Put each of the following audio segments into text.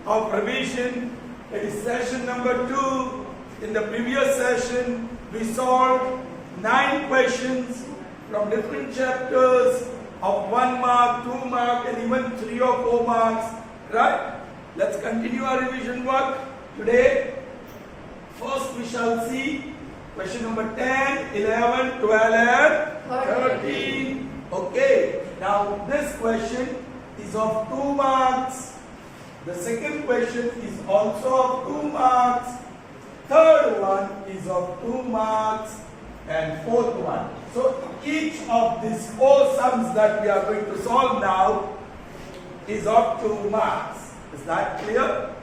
of revision. It is session number 2. In the previous session, we solved 9 questions from different chapters of 1 mark, 2 mark, and even 3 or 4 marks. Right? Let's continue our revision work today. First, we shall see question number 10, 11, 12, and 13. Okay. Now, this question is of 2 marks. The second question is also of 2 marks. Third one is of 2 marks. And fourth one. So each of these 4 sums that we are going to solve now is of 2 marks. Is that clear?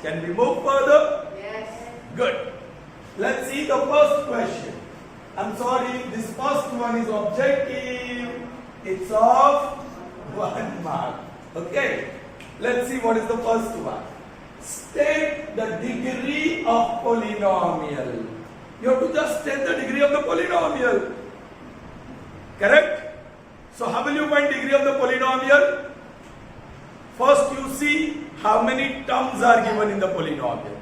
Can we move further? Yes. Good. Let's see the first question. I'm sorry, this first one is objective. It's of 1 mark. Okay. Let's see what is the first one. State the degree of polynomial. You have to just state the degree of the polynomial. Correct? So how will you find degree of the polynomial? First you see how many terms are given in the polynomial.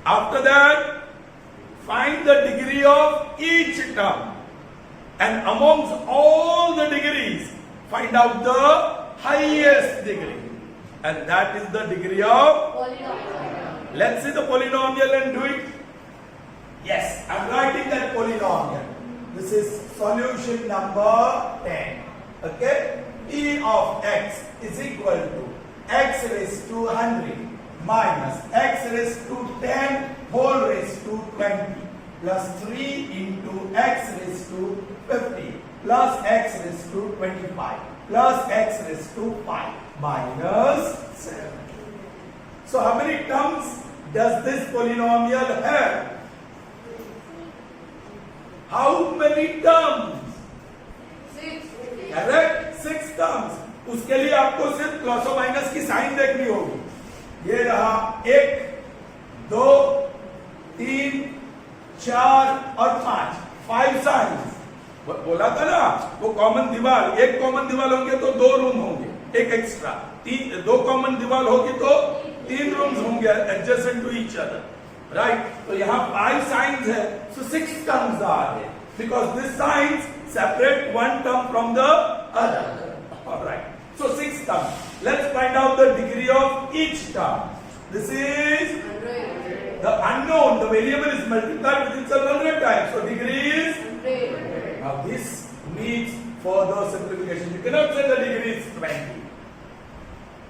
After that, find the degree of each term. And amongst all the degrees, find out the highest degree. And that is the degree of Polynomial. Let's see the polynomial and do it. Yes, I'm writing that polynomial. This is solution number 10. Okay? P of x is equal to x raised to 100 minus x raised to 10 whole raised to 20 plus 3 into x raised to 50 plus x raised to 25 plus x raised to 5 minus 7. So how many terms does this polynomial have? How many terms? 6. Correct? 6 terms. उसके लिए आपको सिर्फ plus और minus की sign देखनी होगी. ये रहा 1, 2, 3, 4 और 5. 5 साइंस. बोला था ना, वो कॉमन दीवार, एक कॉमन दीवार होंगे तो 2 रूम होंगे, एक एक्स्ट्रा. 2 कॉमन दीवार होगी तो 3 रूम्स होंगे adjacent to each other. Right? So यहाँ 5 signs है, so 6 terms are there. Because this signs separate one term from the other. Alright. So 6 terms. Let's find out the degree of each term. This is the unknown. The variable is multiplied with itself 100 times. So degree is 100. Now this needs further simplification. You cannot say the degree is 20.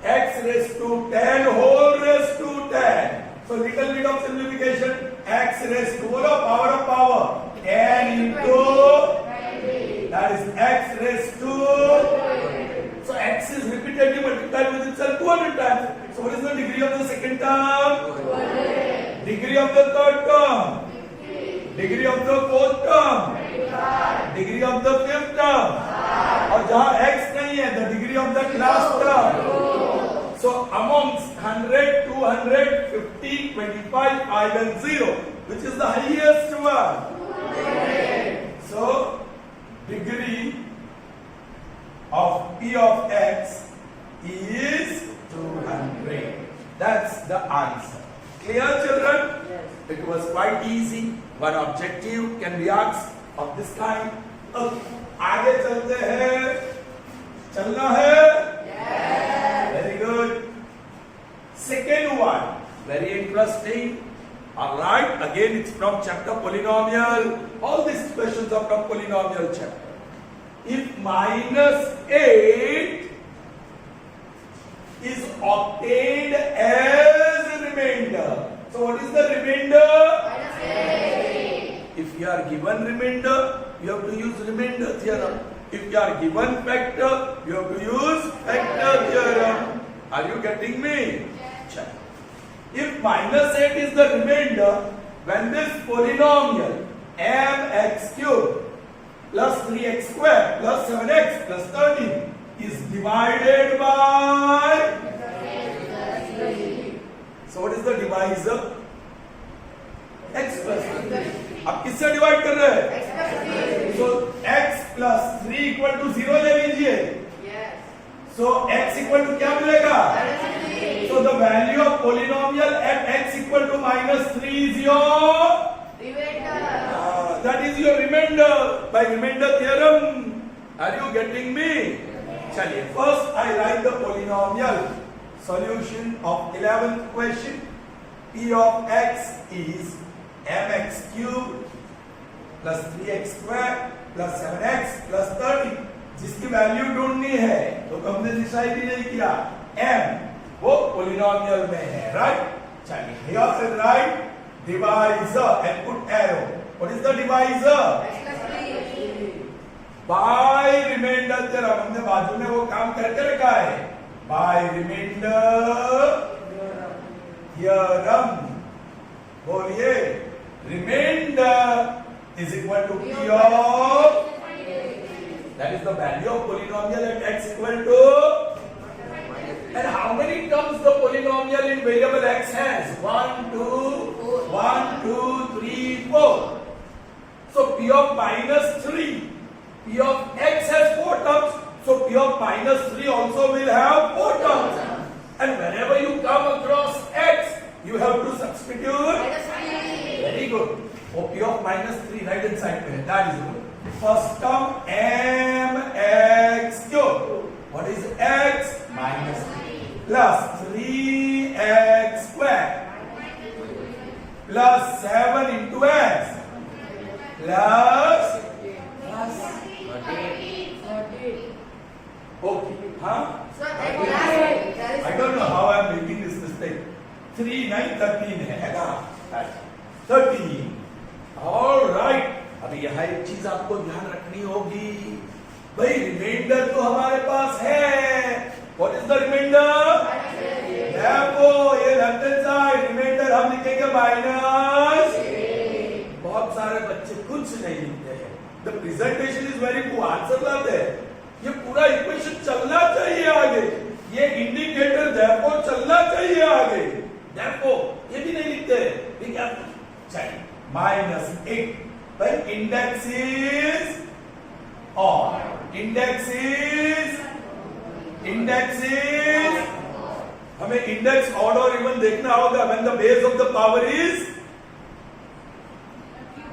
X raised to 10 whole raised to 10. So little bit of simplification. X raised to power of power 10 into 20. that is x raised to. So x is repeatedly multiplied with itself 200 times. So what is the degree of the second term? 200. Degree of the third term? 50. Degree of the fourth term? 25. Degree of the fifth term? और जहाँ x नहीं है, the degree of the last term. So amongst 100, 200, 50, 25, 5 and 0, which is the highest one? 200. So degree of P of x is 200. That's the answer. Clear, children? Yes. It was quite easy. One objective can be asked of this kind. आगे चलते हैं. चलना है? Yes. Very good. Second one, very interesting. Alright, again it's from chapter polynomial. All these questions are from polynomial chapter. If minus 8 is obtained as a remainder. So what is the remainder? Minus 8. If you are given remainder, you have to use remainder theorem. If you are given factor, you have to use factor theorem. Are you getting me? Check. If minus 8 is the remainder, when this polynomial mx cubed plus 3x squared plus 7x plus 13 is divided by. So what is the divisor? X plus 3. अब किससे divide कर रहे हैं? So x plus 3 equal to 0 ले लीजिए. Yes. So x equal to क्या मिलेगा? So the value of polynomial at x equal to -3 is your Remainder. that is your remainder by remainder theorem. Are you getting me? चलिए, first I write the polynomial solution of 11th question. P of x is mx cube plus 3x square plus 7x plus 30, जिसकी value ढूंढनी है तो हमने decide ही नहीं किया, m वो polynomial में है, राइट? चलिए, here I write divisor and put arrow. What is the divisor? By remainder theorem. हमने बाजू में वो काम करके रखा है, by remainder theorem. बोलिए, remainder is equal to P of, that is the value of polynomial at x equal to, and how many terms the polynomial in variable x has? 1, 2, 3, 4. So P of -3, P of x has 4 terms, so P of -3 also will have 4 terms. And whenever you come across x, you have to substitute. Very good. Oh, P of -3 right inside में, that is good. First term mx cube. What is x? -3 plus 3x square plus 7 into x plus okay, huh? I don't know how I am making this mistake. 3 9 13 है ना? 13. All right. अभी यहाँ एक चीज आपको ध्यान रखनी होगी, भाई रिमाइंडर तो हमारे पास है. What is the remainder? ये लेफ्ट हैंड साइड रिमाइंडर हम लिखेंगे माइनस. बहुत सारे बच्चे कुछ नहीं लिखते हैं. The presentation is very poor. Answer लाते हैं. ये पूरा इक्वेशन चलना चाहिए आगे. ये इंडिकेटर therefore चलना चाहिए आगे. therefore ये भी नहीं लिखते. ये क्या चाहिए? -8. But index is odd. Index is हमें इंडेक्स ऑड और इवन देखना होगा when the base of the power is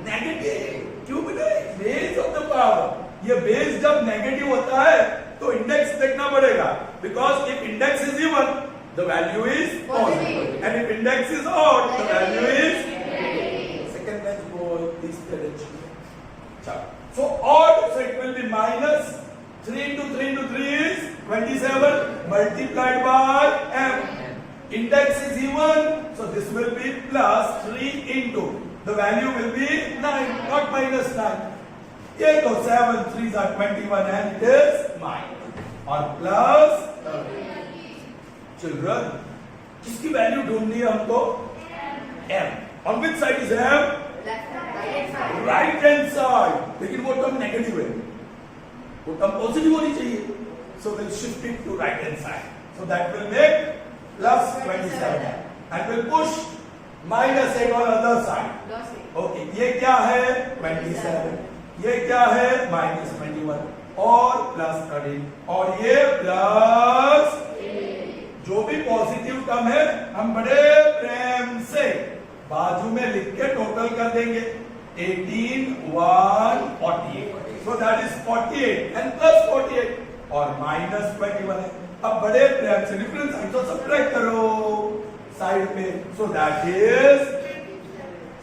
negative. क्यों बेटा? base of the power. ये base जब नेगेटिव होता है तो इंडेक्स देखना पड़ेगा, because if index is even the value is positive and if index is odd the value is second bench boy is the so odd, so it will be -3 into 3 into 3 is 27 multiplied by m. Index is even, so this will be plus 3 into, the value will be 9, not -9. ये तो 7 3s are 21 and it is minus or plus 30. Children, किसकी value ढूंढनी है हमको? m. On which side is m? Right hand side. लेकिन वो term negative है, वो टर्म पॉजिटिव होनी चाहिए. So will shift it to right hand side. So that will make plus 27 and will push -8 on other side. Okay, ये क्या है? 27. ये क्या है? -21 और प्लस 13 और ये प्लस. जो भी पॉजिटिव टर्म है हम बड़े प्रेम से बाजू में लिख के टोटल कर देंगे. 18 1 48. So that is 48 and plus 48 और -21 है. अब बड़े प्रेम से डिफरेंस है तो सब्ट्रैक्ट करो साइड पे. So that is,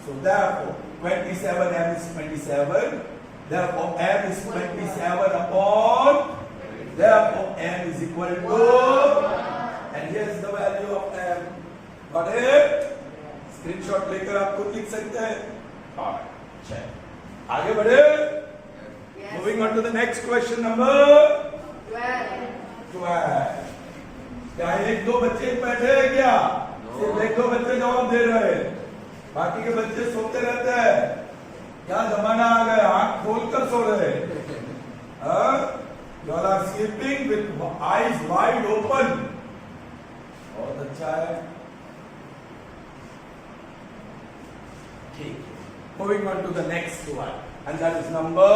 so therefore 27 m is 27. Therefore m is 27 upon, therefore m is equal to, and here is the value of m. Got it? Screenshot लेकर आप खुद लिख सकते हैं. आगे बढ़े. Moving on to the next question number 12. क्या एक दो बच्चे बैठे हैं क्या? सिर्फ एक दो बच्चे जवाब दे रहे हैं, बाकी के बच्चे सोते रहते हैं. क्या जमाना आ गया, आंख खोलकर सो रहे हैं. You all are sleeping with eyes wide open. बहुत अच्छा है. Moving on to the next one, and that is number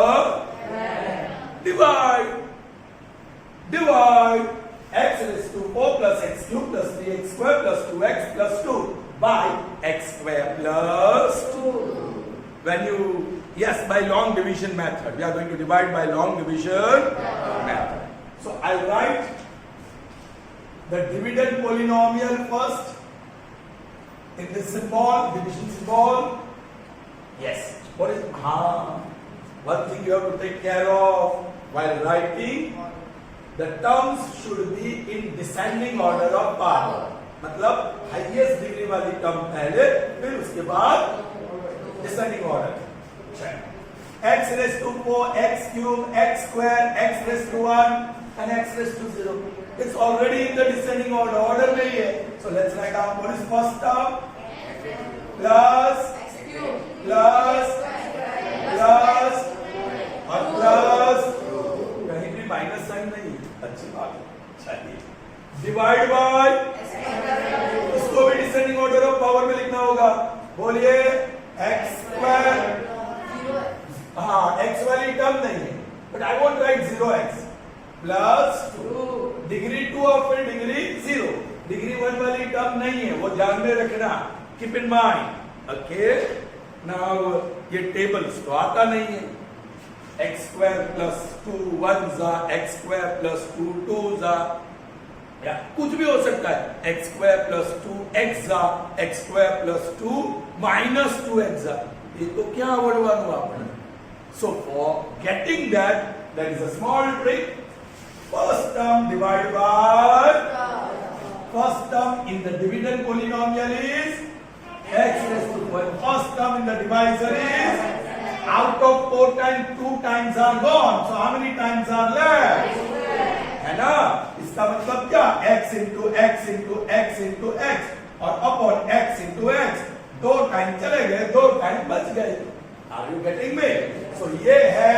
divide. x raised to 4 plus x cube plus 3x square plus 2x plus 2 by x square plus 2. When you, yes, by long division method. We are going to divide by long division method. So I write the dividend polynomial first in this symbol, division symbol. Yes. What is one thing you have to take care of while writing, the terms should be in descending order of power. मतलब highest degree वाली term पहले, फिर उसके बाद descending order. X raised to 4, x cube, x square, x raised to 1, and x raised to 0. It's already in the descending order. Order में ही है. So let's write down what is first term plus और plus, कहीं भी minus sign नहीं, अच्छी बात है. चलिए डिवाइड बाय, इसको भी डिसेंडिंग ऑर्डर ऑफ पावर में लिखना होगा. बोलिए एक्स स्क्वायर. एक्स वाली टर्म नहीं है, but I want right 0x plus 2 degree 2 और फिर डिग्री 0. डिग्री 1 वाली टर्म नहीं है, वो ध्यान में रखना. Keep in mind. Okay, now ये टेबल्स तो आता नहीं है. x square plus 2 1 जा, x square plus 2 2 जा, या कुछ भी हो सकता है. x square plus 2 x जा, x square plus 2 minus 2x जा. ये तो क्या वर्ड हुआ आपने. So for getting that, there is a small trick. First term divided by first term in the dividend polynomial is x raised to 1. First term in the divisor is, out of 4 times 2 times are gone. So how many times are left? है ना. इसका मतलब क्या, x into x into x into x और upon x into x. 2 time चले गए, 2 time बच गए. Are you getting me? So ये है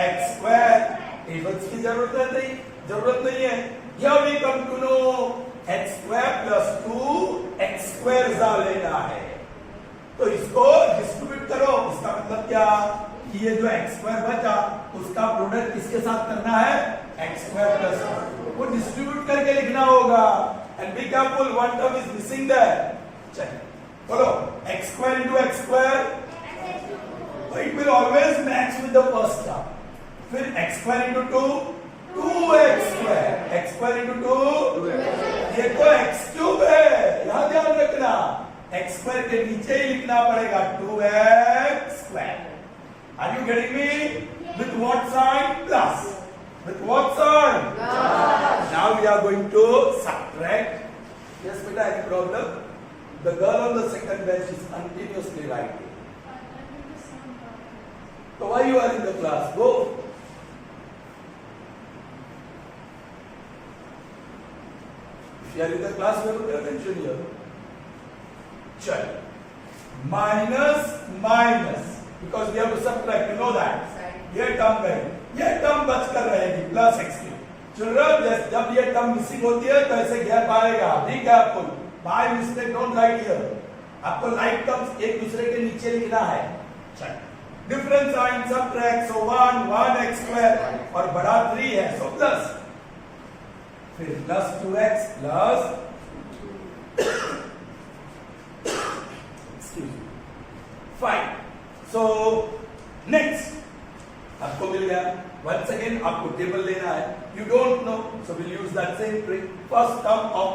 x square. टेबल्स की जरूरत नहीं है. Here we come to know x square plus 2 x square जा लेना है. तो इसको डिस्ट्रीब्यूट करो. इसका मतलब क्या कि ये जो x square बचा उसका प्रोडक्ट किसके साथ करना है, x square plus 2. वो डिस्ट्रीब्यूट करके लिखना होगा. And be careful, one term is missing there. चलिए बोलो x square into x square. So it will always match with the first term. फिर x square into 2 2x square. x square into 2 ये तो x cube है, यहाँ ध्यान रखना. x square के नीचे ही लिखना पड़ेगा 2x square. Are you getting me? With what sign? Plus. With what sign? Plus. Now we are going to subtract. Yes, beta, any problem? The girl on the second bench is continuously writing. So why you are in the class? Go. If you are in the class, you have to pay attention here. Chal. Minus, because we have to subtract, you know that. ये term गई, ये term बचकर रहेगी plus x cube. Children, जब ये term missing होती है तो ऐसे गैप आएगा. ठीक है आपको. By mistake don't write here. आपको लाइक टर्म्स एक दूसरे के नीचे लिखना है. चल. Different sign subtract. So 1 x square और बड़ा 3 है, सो प्लस. फिर plus 2x plus five. So next आपको मिल गया. वंस अगेन आपको टेबल लेना है. You don't know, so will use that same trick. First term of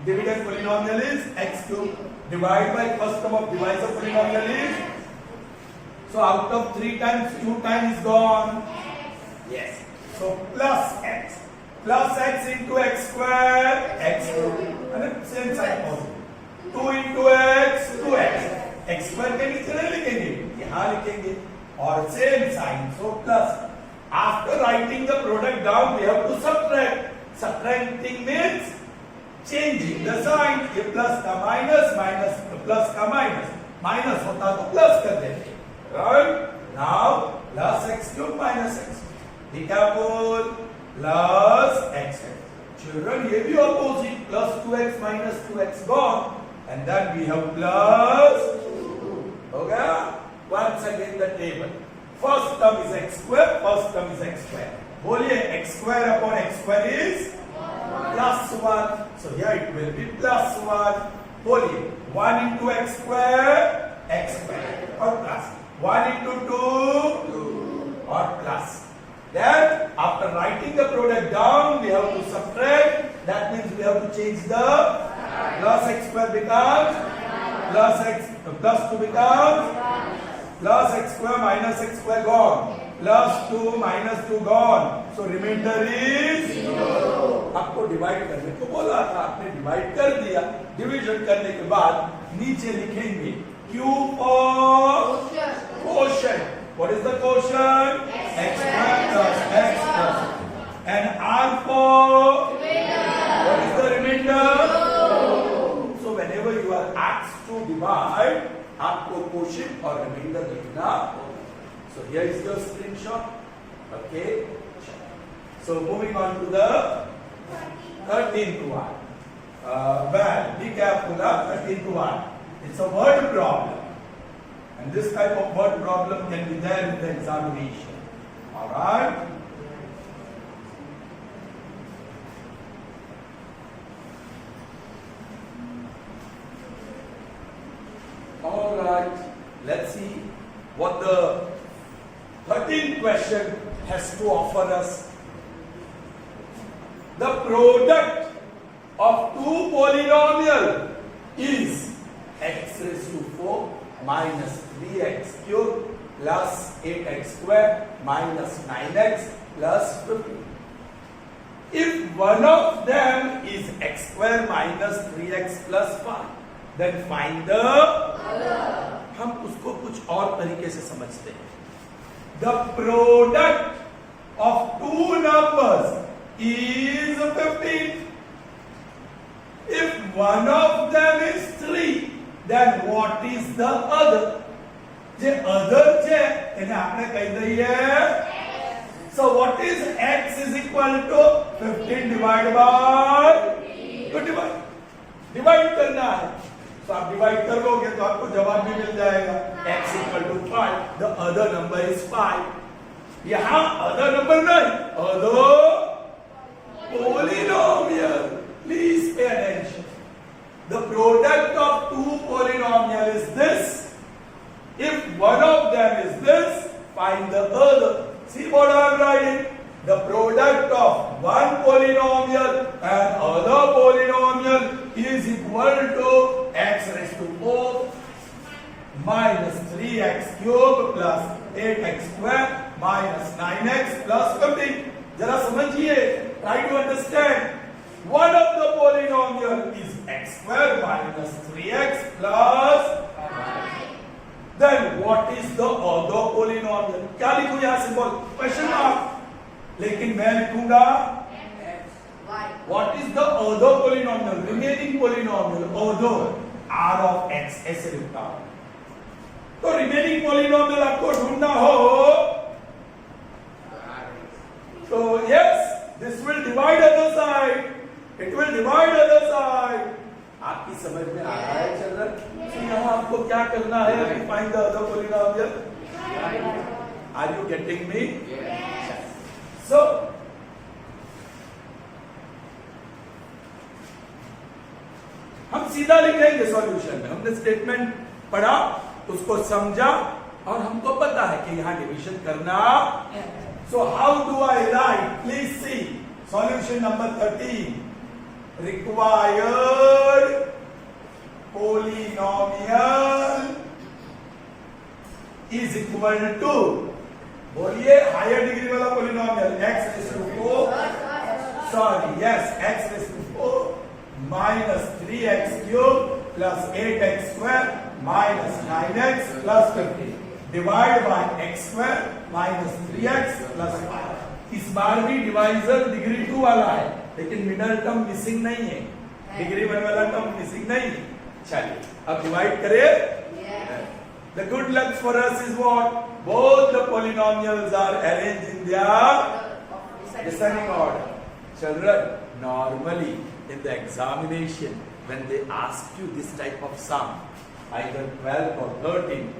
dividend polynomial is x cube divide by first term of divisor polynomial is, so out of 3 times 2 times is gone. Yes, so plus x into x square x cube and same sign also. 2 into x 2x. x square के नीचे नहीं लिखेंगे, यहाँ लिखेंगे और same sign. So plus. After writing the product down, we have to subtract. Subtracting means changing the sign. ये plus का minus, minus plus का minus. Minus होता तो plus कर देंगे. Right? Now plus x cube minus x. Be careful. Plus x. Children, ये भी opposite. Plus 2x minus 2x gone. And then we have plus. Okay? Once again the table. First term is x square. First term is x square. बोलिए x square upon x square is plus 1. So here it will be plus 1 whole here. 1 into x square or plus. 1 into 2 or plus. Then after writing the product down, we have to subtract. That means we have to change the plus x square becomes plus 2 becomes plus x square minus x square gone. Plus 2 minus 2 gone. So remainder is 0. आपको divide करने को बोला था, आपने divide कर दिया. Division करने के बाद नीचे लिखेंगे Q for quotient. What is the quotient? X square plus x plus. And R for what is the remainder? So whenever you are asked to divide, आपको quotient और remainder लिखना. So here is your screenshot. Okay. So moving on to the 13th one. Well, be careful. 13th one. It's a word problem. And this type of word problem can be there in the examination. Alright? Alright. Let's see what the 13th question has to offer us. The product of two polynomial is x raised to 4 minus 3x cubed plus 8x square minus 9x plus 15. If one of them is x square minus 3x plus 5, then find the other. हम उसको कुछ और तरीके से समझते हैं. The product of two numbers is 15. If one of them is 3, then what is the other? The other છે એને આપણે કહી દઈએ. So what is x is equal to 15 divided by 25. Divide करना है. तो आप डिवाइड कर लोगे तो आपको जवाब भी मिल जाएगा. x equal to 5. The other number is 5. यहाँ other number नहीं, other polynomial. Please pay attention. The product of two polynomial is this. If one of them is this, find the other. See what I am writing? The product of one polynomial and other polynomial is equal to x raised to 4 minus 3x cube plus 8x square minus 9x plus 15. जरा समझिए. Try to understand. One of the polynomial is x square minus 3x plus 5. Then what is the other polynomial? क्या लिखूं यहाँ symbol? Question mark. लेकिन मैं लिखूंगा what is the other polynomial? Remaining polynomial. Other r of x ऐसे लिखता हूं. तो remaining polynomial आपको ढूंढना हो. So yes, this will divide other side. It will divide other side. आपकी समझ में आ रहा है चिल्ड्रन? तो यहाँ आपको क्या करना है? To find the other polynomial. Are you getting me? Yes. So हम सीधा लिखेंगे सॉल्यूशन में. हमने स्टेटमेंट पढ़ा, उसको समझा और हमको पता है कि यहाँ डिवीजन करना. So how do I write? Please see. Solution number 13. Required polynomial is equal to, बोलिए, हायर डिग्री वाला polynomial x raised to 4, sorry, yes, x raised to 4 minus 3x cube plus 8x square minus 9x plus 15 divided by x square minus 3x plus 5. इस बार भी divisor degree 2 वाला है, लेकिन middle term missing नहीं है. Degree 1 वाला term missing नहीं है. चलिए अब डिवाइड करें. The good luck for us is what? Both the polynomials are arranged in their descending order. Children, normally in the examination, when they ask you this type of sum, either 12 or 13,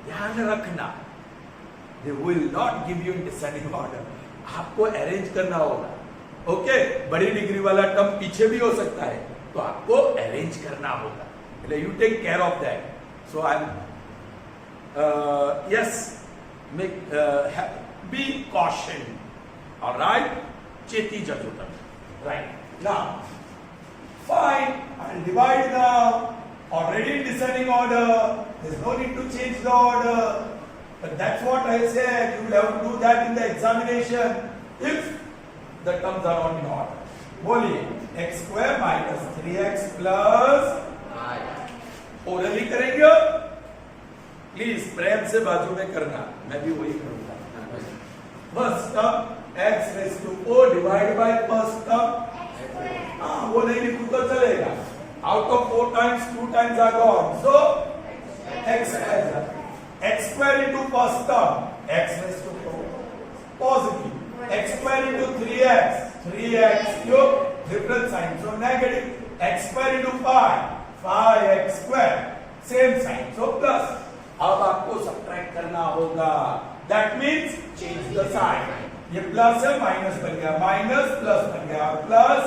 ध्यान रखना, they will not give you in descending order. आपको arrange करना होगा. Okay, बड़ी degree वाला term पीछे भी हो सकता है, तो आपको अरेंज करना होगा. You take care of that. So I yes make be caution. Alright, चेती जज होता है. Right, now fine, I'll divide now. Already in descending order, there's no need to change the order. But that's what I said, you will have to do that in the examination if the terms are not in order. बोलिए, x square minus 3x plus orally करेंगे. Please प्रेम से बाजू में करना, मैं भी वही करूंगा. First term x raised to 4 divided by first term. वो नहीं लिखूं तो चलेगा. Out of 4 times 2 times are gone, so x square. X square into first term, x raised to 4 positive. X square into 3x, 3x cube, different sign, so negative. X square into 5, 5x square, same sign, so plus. अब आपको subtract करना होगा. That means change the sign. ये plus है, minus बन गया, minus plus बन गया, plus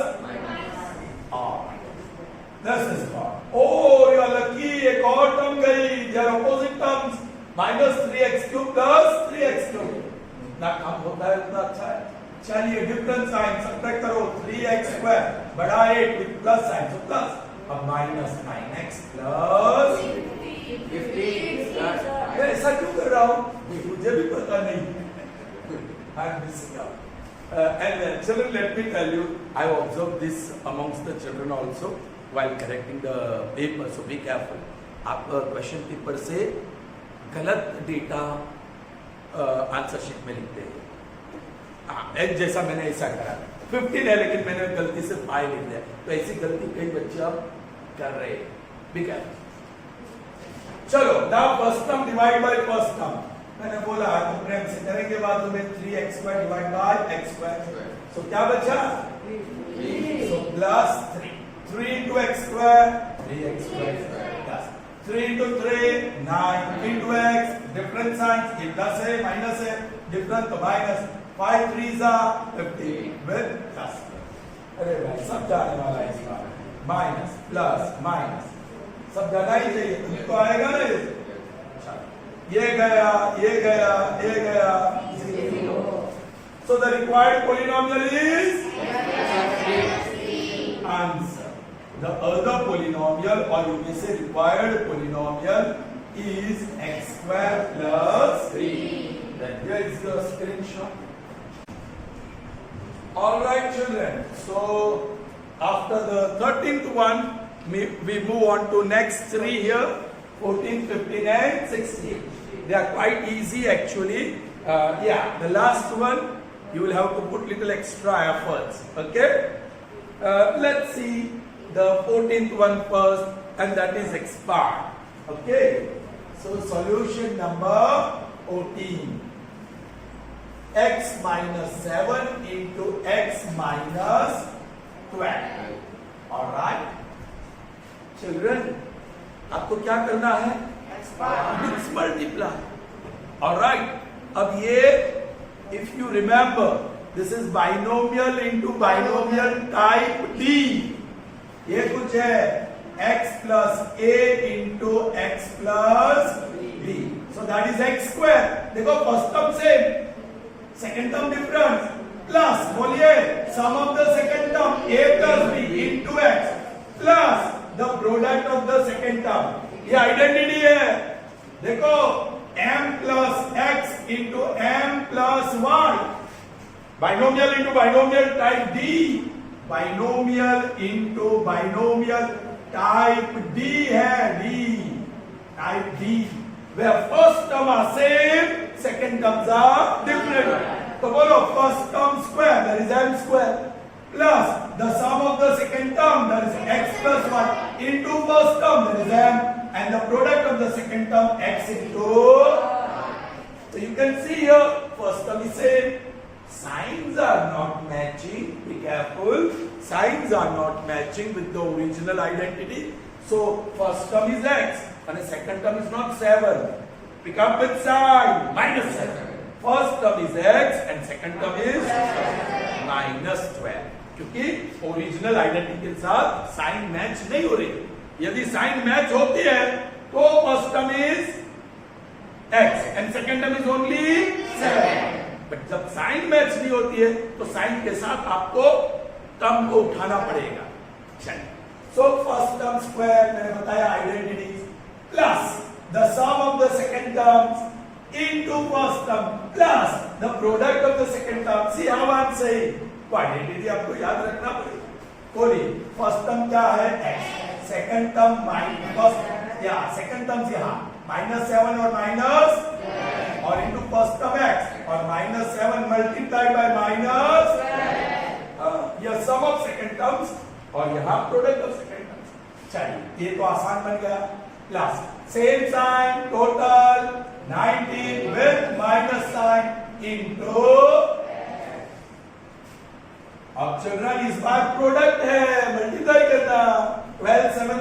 this is gone. Oh, you are lucky, एक और टर्म गई. They are opposite terms. Minus 3x cube plus 3x cube. ना काम होता है उतना अच्छा है. चलिए डिफरेंट साइन सब्ट्रैक्ट करो. 3x स्क्वायर बड़ा 8 with plus sign, so plus. अब minus 9x plus 15. मैं ऐसा क्यों कर रहा हूँ मुझे भी पता नहीं. I am missing out. And children, let me tell you, I observed this amongst the children also while correcting the paper, so be careful. आप क्वेश्चन पेपर से गलत डेटा आंसर शीट में लिखते हैं. जैसा मैंने ऐसा करा, 15 है लेकिन मैंने गलती से 5 लिख दिया, तो ऐसी गलती कई बच्चे अब कर रहे हैं. Be careful. चलो, now first term divide by first term. मैंने बोला तो प्रेम से करेंगे बाद में 3x square divide by x square. So क्या बचा? 3. So plus 3. 3 into x square, 3x square plus 3 into 3, 9 into x, different signs, ये plus है, minus है, different तो minus, 5 3s are 15 with plus. अरे भाई सब जाने वाला है इसका. माइनस प्लस माइनस सब जाना ही चाहिए, तुमको आएगा ना. ये गया, ये गया, ये गया, 0. So the required polynomial is answer. The other polynomial, or you may say required polynomial, is x square plus 3. Then here is the screenshot. All right, children. So after the 13th one, we move on to next 3 here, 14, 15, and 16. They are quite easy actually. Yeah, the last one you will have to put little extra efforts. Okay. Let's see the 14th one first, and that is expand. Okay, so solution number 14. X minus 7 into x minus 12. All right, children, आपको क्या करना है? Mix multiply. All right. अब ये, if you remember, this is binomial into binomial type D. ये कुछ है x plus a into x plus b. So that is x square. देखो first term same, second term difference, plus बोलिए sum of the second term a plus b into x plus the product of the second term. ये identity है. देखो m plus x into m plus y. Binomial into binomial type D. Binomial into binomial type D है. D type D where first term are same, second terms are different. तो बोलो first term square, that is m square, plus the sum of the second term, that is x plus 1, into first term, that is m, and the product of the second term x into. So you can see here, first term is same. Signs are not matching. Be careful. Signs are not matching with the original identity. So first term is x and the second term is not 7. Pick up with sign minus 7. First term is x and second term is -12, क्योंकि original identity के साथ sign match नहीं हो रही। यदि sign match होती है तो first term is x and second term is only 7। But जब साइन मैच नहीं होती है तो साइन के साथ आपको टर्म को उठाना पड़ेगा। चलिए, सो फर्स्ट टर्म स्क्वायर मैंने बताया identity plus the sum of the second terms into first term plus the product of the second term. See how I am saying? तो आइडेंटिटी आपको याद रखना पड़ेगा। बोलिए, फर्स्ट टर्म क्या है x, सेकंड टर्म फर्स्ट या सेकंड टर्म यहाँ -7 और माइनस और इनटू फर्स्ट टर्म x और -7 मल्टीप्लाइड बाय माइनस यह सम ऑफ सेकंड टर्म्स और यहाँ प्रोडक्ट ऑफ सेकंड टर्म्स। चलिए, ये तो आसान बन गया। Plus same sign total 19 with minus sign into अब चिल्ड्रन इस बार प्रोडक्ट है, मल्टीप्लाई करना 12 7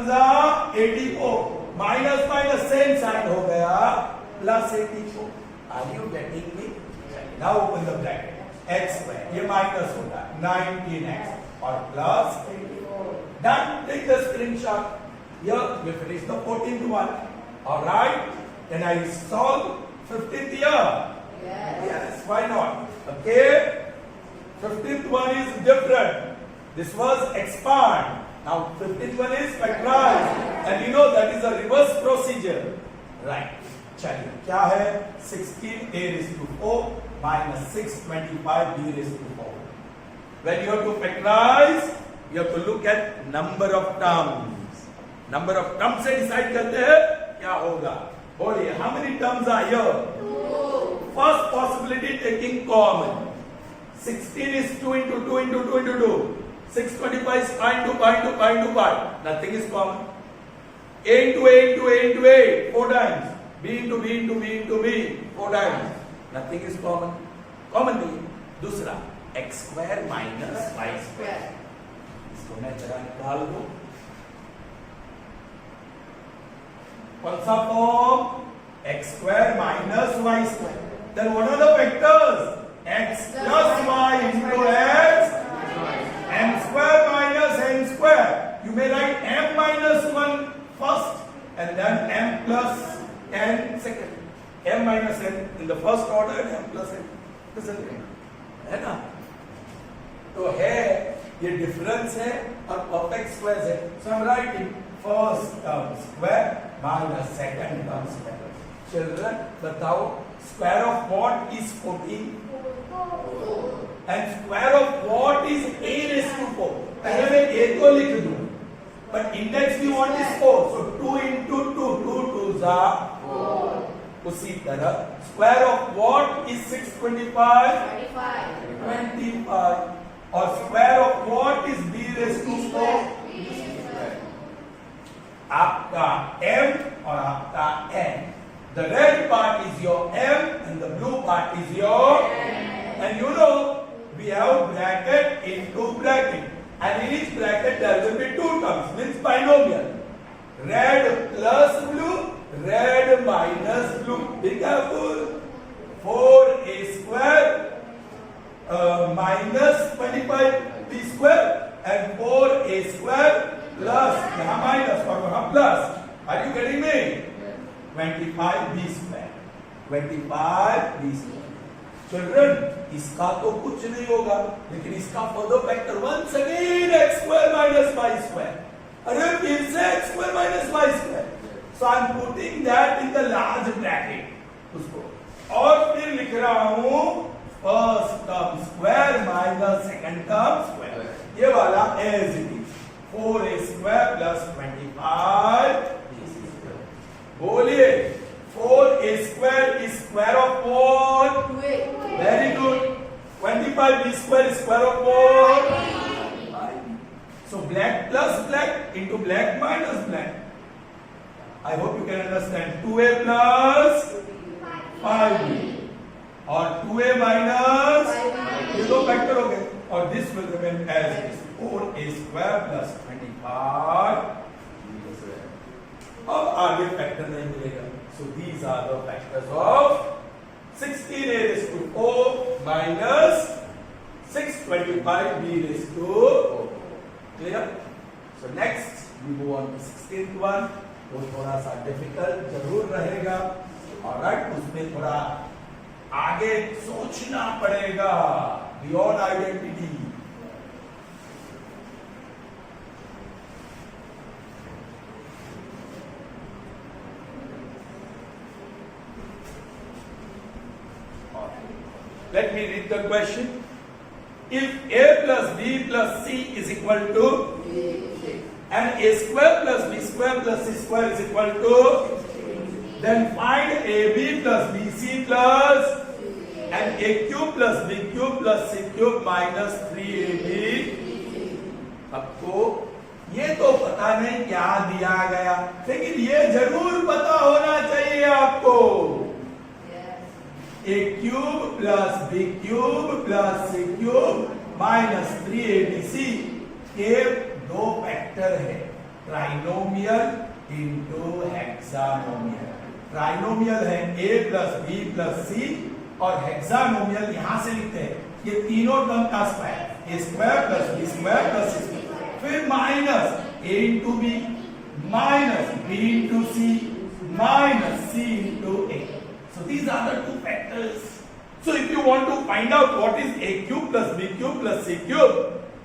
84 माइनस माइनस सेम साइन हो गया plus 84। Are you getting me? Now open the bracket x square ये माइनस होगा 19x और plus 84। Done, take the screenshot. Here we finish the 14th one. All right. Can I solve 15th year? Yes, why not? Okay. 15th one is different. This was expand. Now 15th one is factorize. And you know that is a reverse procedure. Right. चलिए, क्या है 16 a raised to 4 minus 625 b raised to 4. When you have to factorize, you have to look at number of terms. Number of term से decide करते हैं क्या होगा। बोलिए, how many terms are here? 2। First possibility taking common 16 is 2 into 2 into 2 into 2 625 is pi into pi into pi into pi, nothing is common। a into a into a into a 4 times, b into b into b into b 4 times, nothing is common। Common नहीं। दूसरा x square minus y square, इसको मैं जरा निकाल दूं। कौन सा form? x square minus y square। Then what are the vectors? x plus y into x, m square minus n square। You may write m minus 1 first and then m plus n second। m minus n in the first order and m plus n the second, है ना? तो है ये difference है और perfect square है। So I'm writing first term square minus second term square। Children, बताओ square of what is 14 and square of what is a raised to 4। पहले मैं a को लिख दूं, but index we want is 4, so 2 into 2 2 2s are 4। उसी तरह square of what is 625 25 और square of what is b raised to 4 आपका m और आपका n। The red part is your m and the blue part is your n। And you know we have bracket into bracket, and in each bracket there will be two terms, means binomial, red plus blue, red minus blue। Be careful। 4a square minus 25b square and 4a square plus यहाँ minus और वहाँ plus. Are you getting me? 25b square 25b square। Children, इसका तो कुछ नहीं होगा, लेकिन इसका further factor once again x square minus y square। अरे फिर से x square minus y square। So I am putting that in the large bracket उसको और फिर लिख रहा हूँ first term square minus second term square। ये वाला as it is 4a square plus 25। बोलिए, 4a square is square of what? Very good। 25b square is square of what? 5। So black plus black into black minus black। I hope you can understand। 2a plus 5b और 2a minus ये दो factor हो गए और this will remain as is 4a square plus 25। अब आगे factor नहीं मिलेगा। So these are the factors of 16a raised to 4 minus 6 25b raised to 4. Clear? So next we move on to 16th one. वो थोड़ा सा difficult जरूर रहेगा, alright, उसमें थोड़ा आगे सोचना पड़ेगा, beyond identity. Let me read the question. If a plus b plus c is equal to and a square plus b square plus c square is equal to, then find ab plus bc plus and a cube plus b cube plus c cube minus 3ab. आपको ये तो पता नहीं क्या दिया गया, लेकिन ये जरूर पता होना चाहिए आपको. a cube plus b cube plus c cube minus 3abc के दो फैक्टर है, ट्राइनोमियल इनटू हेक्सानोमियल. ट्राइनोमियल है a plus b plus c और हेक्सानोमियल यहां से लिखते हैं ये तीनों टर्म का square, a square plus b square plus c square, फिर minus a into b minus b into c minus c into a. So these are the two factors. So if you want to find out what is a cube plus b cube plus c cube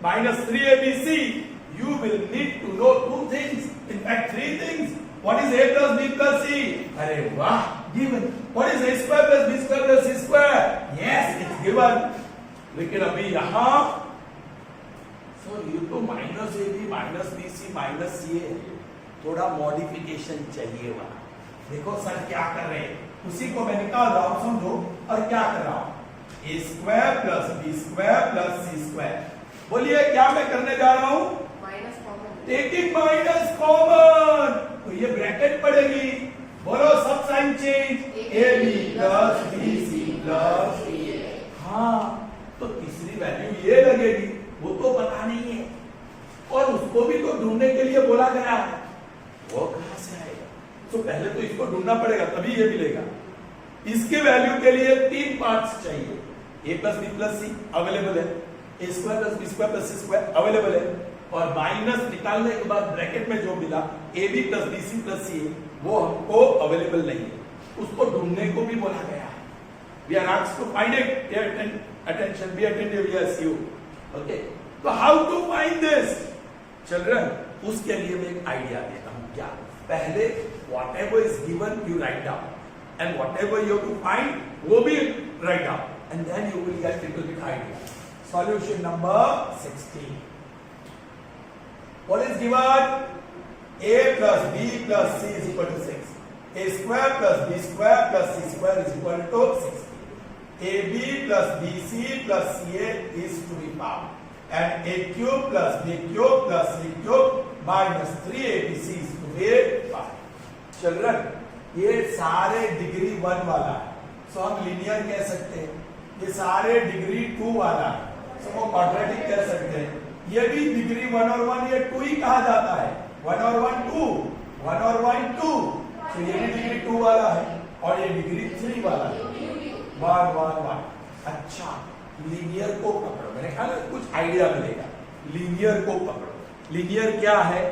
minus 3abc, you will need to know two things. In fact, three things. What is a plus b plus c? अरे वाह, given. What is a square plus b square plus c square? Yes, it's given. लेकिन अभी यहाँ, so ये तो minus ab minus bc minus ca, थोड़ा modification चाहिए वहाँ. देखो सर क्या कर रहे हैं, उसी को मैं निकाल रहा हूं, समझो. और क्या कर रहा हूं, A square plus B square plus C square. बोलिए क्या मैं करने जा रहा हूं, minus common. Taking minus common, तो ये ब्रैकेट पड़ेगी. बोलो सब sign change, A B plus B C plus A. हाँ, तो तीसरी वैल्यू ये लगेगी, वो तो पता नहीं है, और उसको भी तो ढूंढने के लिए बोला गया है. वो कहां से आएगा? तो पहले तो इसको ढूंढना पड़ेगा, तभी ये मिलेगा. इसके वैल्यू के लिए तीन पार्ट्स चाहिए. a plus B plus C available है, A square plus B square plus C square available है, और माइनस निकालने के बाद ब्रैकेट में जो मिला A B plus B C plus C वो हमको अवेलेबल नहीं है, उसको ढूंढने को भी बोला गया है. We are asked to find it. Attention, be attentive, yes you. Okay, तो how to find this children? उसके लिए मैं एक आइडिया देता हूं. क्या? पहले whatever is given you write down, and whatever you have to find वो भी write down, and then you will get little bit idea. Solution number 16. What is given? A plus b plus c is equal to 6. A square plus b square plus c square is equal to 16. ab plus bc plus ca is to be found, and a cube plus b cube plus c cube minus 3abc is to be found. Children, ये सारे degree 1 वाला है, सो हम linear कह सकते हैं. ये सारे डिग्री 2 वाला है, सो वो क्वाड्रेटिक कह सकते हैं. ये भी डिग्री 1 और 1, ये 2 ही कहा जाता है. 1 और 1 2, 1 और 1 2, तो ये भी डिग्री 2 वाला है, और ये डिग्री 3 वाला है. 1 1 1. अच्छा, लीनियर को पकड़ो, मैंने कहा ना कुछ आइडिया मिलेगा. लीनियर को पकड़ो. लीनियर क्या है?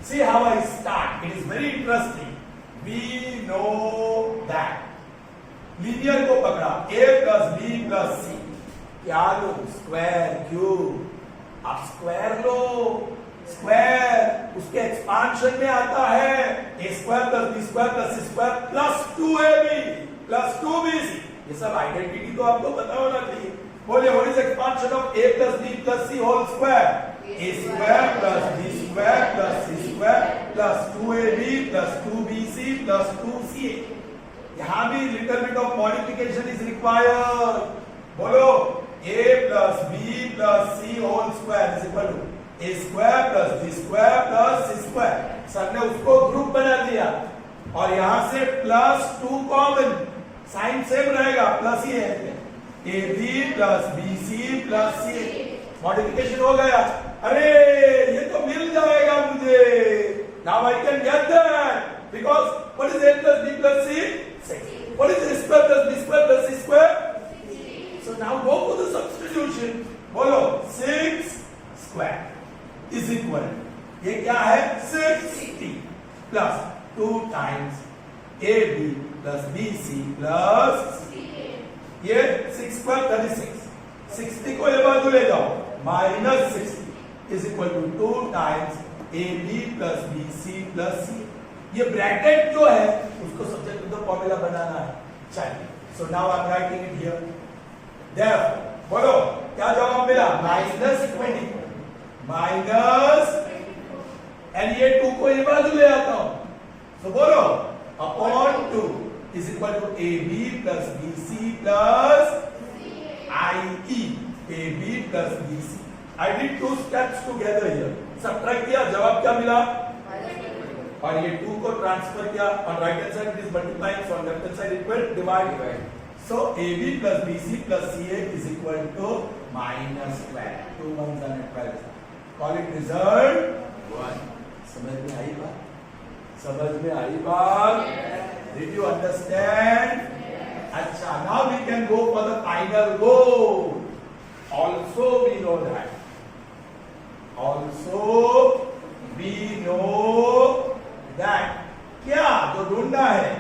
See how I start. It is very interesting. We know that. Linear को पकड़ा, a plus b plus c. क्या लो? Square, cube. आप स्क्वायर लो. स्क्वायर उसके एक्सपांशन में आता है. a square plus b square plus c square plus 2ab plus 2bc. ये सब आइडेंटिटी तो आपको पता होना चाहिए. बोलिए, what is expansion of a plus b plus c whole square? a square plus b square plus c square plus 2ab plus 2bc plus 2ca. यहाँ भी little bit of modification is required. बोलो, a plus b plus c whole square is equal to a square plus b square plus c square. Sir ने उसको group बना दिया, और यहाँ से प्लस 2 कॉमन, साइन सेम रहेगा, प्लस ही है. A B plus B C plus C. Modification हो गया. अरे ये तो मिल जाएगा मुझे. Now I can get that, because what is a plus b plus c? 6. What is a square plus b square plus c square? So now go equal ये क्या है 60 plus 2 times AB plus BC plus ये 6 square 36 60 को ये बाजू ले जाओ minus 60 is equal to 2 times AB plus BC plus C। ये ब्रैकेट जो है उसको सब्जेक्ट टू द फॉर्मूला बनाना है। चलिए so now I am writing it here there बोलो क्या जवाब मिला माइनस 24 माइनस एंड ये 2 को ये बाजू ले आता हूं सो बोलो upon 2 is equal to AB plus BC plus IE AB plus BC। I did 2 steps together here। Subtract किया जवाब क्या मिला और ये 2 को ट्रांसफर किया on right hand side it is multiplying so on left hand side it will divide so AB plus BC plus CA is equal to minus 12 2 ones and 12 call it result 1। समझ में आई बात समझ में आई बात did you understand अच्छा now we can go for the final goal also we know that क्या जो ढूंढना है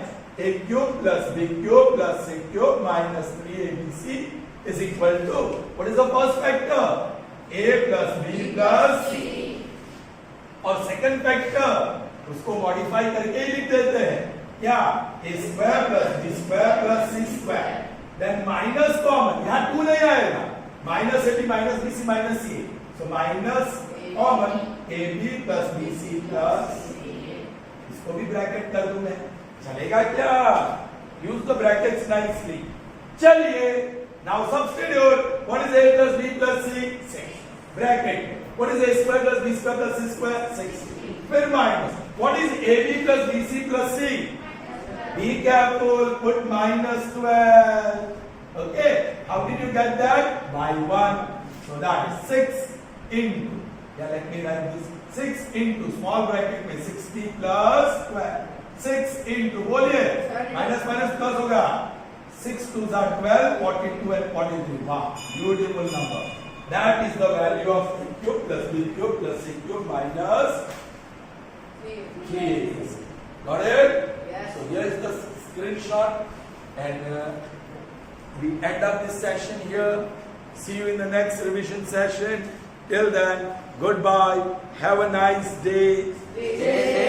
a cube plus b cube plus c cube minus 3abc is equal to what is the first factor a plus b plus c और second factor उसको modify करके ही लिख देते हैं क्या a square plus b square plus c square then minus common यहाँ 2 नहीं आएगा minus ab minus bc minus ca so minus common ab plus bc plus इसको भी ब्रैकेट कर दूं मैं चलेगा क्या यूज द ब्रैकेट्स नाइसली चलिए now substitute what is a plus b plus c 6 bracket what is a square plus b square plus c square 6 फिर minus what is ab plus bc plus c be careful put minus 12 okay how did you get that by 1 so that is 6 into yeah let me write this 6 into small bracket में 60 plus 12 6 into बोलिए minus minus plus होगा 6 2s are 12 42 and 43 wow beautiful number that is the value of a cube plus b cube plus c cube minus 3 got it Yes. so here is the screenshot and we end up this session here see you in the next revision session till then goodbye have a nice day Stay